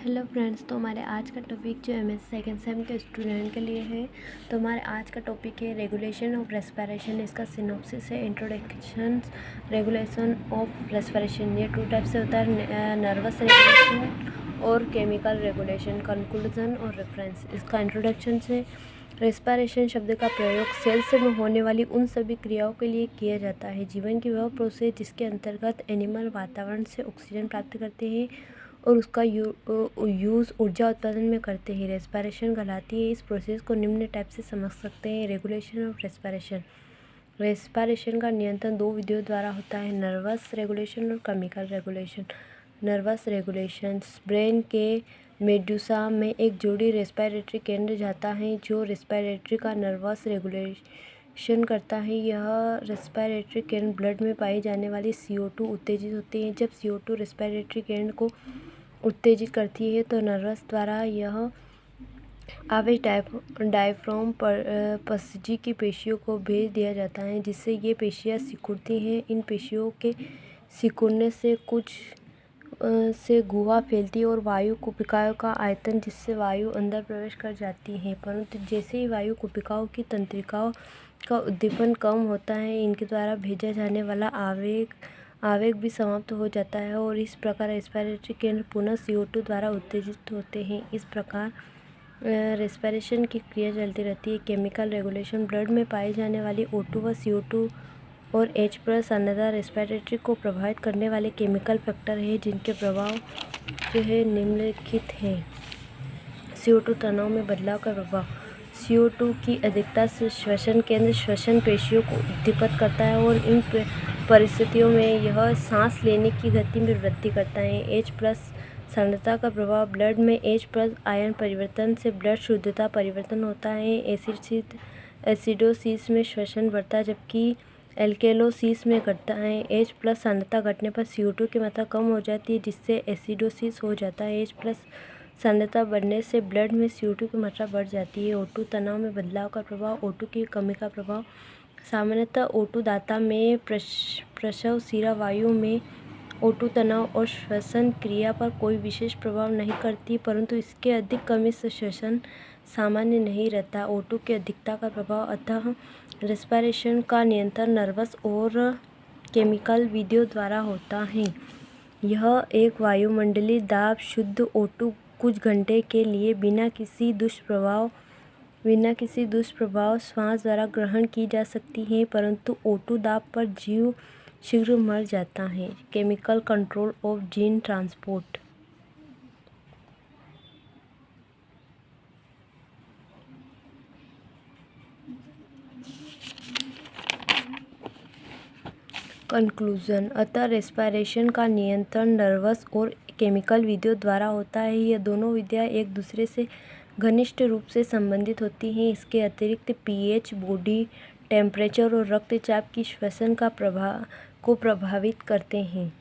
Hello friends, तो हमारे आज का टॉपिक जो एमएस सेकेंड सेम के स्टूडेंट के लिए है। तो हमारे आज का टॉपिक है रेगुलेशन ऑफ रेस्पिरेशन। इसका सिनॉप्सिस है इंट्रोडक्शन रेगुलेशन ऑफ रेस्पिरेशन। ये 2 टाइप से होता है, नर्वस रेगुलेशन और केमिकल रेगुलेशन। कंक्लूजन और रेफरेंस। इसका इंट्रोडक्शन से रेस्पिरेशन शब्द का प्रयोग सेल्स में होने वाली उन सभी क्रियाओं के लिए किया जाता है। जीवन की वह प्रोसेस जिसके अंतर्गत एनिमल वातावरण से ऑक्सीजन प्राप्त करते हैं और उसका यूज़ ऊर्जा उत्पादन में करते हैं। रेस्पिरेशन कहलाती है। इस प्रोसेस को निम्न टाइप से समझ सकते हैं। Regulation of respiration. रेस्पिरेशन का नियंत्रण 2 विधियों द्वारा होता है, नर्वस रेगुलेशन और chemical regulation. Nervous regulation, brain के मेडुसा में एक जोड़ी रेस्पिरेटरी केंद्र जाता है जो रेस्पिरेटरी का नर्वस रेगुलेशन करता है। यह रेस्पिरेटरी केंद्र ब्लड में पाई जाने वाली CO2 उत्तेजित होती है। जब CO2 रेस्पिरेटरी केंद्र को उत्तेजित करती है तो नर्वस द्वारा यह आवेश डायफ्राम पर पसजी की पेशियों को भेज दिया जाता है, जिससे ये पेशियाँ सिकुड़ती हैं। इन पेशियों के सिकुड़ने से कुछ से गुहा फैलती है और वायु कुपिकाओं का आयतन, जिससे वायु अंदर प्रवेश कर जाती है। परंतु जैसे ही वायु कुपिकाओं की तंत्रिकाओं का उद्दीपन कम होता है, इनके द्वारा भेजा जाने वाला आवेग भी समाप्त हो जाता है और इस प्रकार रेस्पिरेटरी केंद्र पुनः CO2 द्वारा उत्तेजित होते हैं। इस प्रकार रेस्पिरेशन की क्रिया चलती रहती है। केमिकल रेगुलेशन, ब्लड में पाई जाने वाली O2 व CO2 और H+ सांद्रता रेस्पिरेटरी को प्रभावित करने वाले केमिकल फैक्टर हैं, जिनके प्रभाव जो है निम्नलिखित हैं। CO2 तनाव में बदलाव का प्रभाव। CO2 की अधिकता से श्वसन केंद्र श्वसन पेशियों को उद्दीपित करता है और इन परिस्थितियों में यह सांस लेने की गति में वृद्धि करता है। H+ सांद्रता का प्रभाव। ब्लड में H+ आयन परिवर्तन से ब्लड शुद्धता परिवर्तन होता है। एसिडोसिस में श्वसन बढ़ता है, जबकि एल्केलोसिस में घटता है। H+ सांद्रता घटने पर CO2 की मात्रा कम हो जाती है, जिससे एसिडोसिस हो जाता है। H+ सांद्रता बढ़ने से ब्लड में CO2 की मात्रा बढ़ जाती है। O2 तनाव में बदलाव का प्रभाव। O2 की कमी का प्रभाव। सामान्यतः O2 दाता में प्रसव शिरा वायु में O2 तनाव और श्वसन क्रिया पर कोई विशेष प्रभाव नहीं करती, परंतु इसके अधिक कमी से श्वसन सामान्य नहीं रहता। O2 की अधिकता का प्रभाव। अतः रेस्पिरेशन का नियंत्रण नर्वस और केमिकल विधियों द्वारा होता है। यह एक वायुमंडलीय दाब शुद्ध O2 कुछ घंटे के लिए बिना किसी दुष्प्रभाव श्वास द्वारा ग्रहण की जा सकती है, परंतु O2 दाब पर जीव शीघ्र मर जाता है। Chemical control of gene transport. Conclusion. अतः रेस्पिरेशन का नियंत्रण नर्वस और केमिकल विधियों द्वारा होता है। ये दोनों विधियाँ एक दूसरे से घनिष्ठ रूप से संबंधित होती हैं। इसके अतिरिक्त pH, बॉडी टेम्परेचर और रक्तचाप की श्वसन को प्रभावित करते हैं।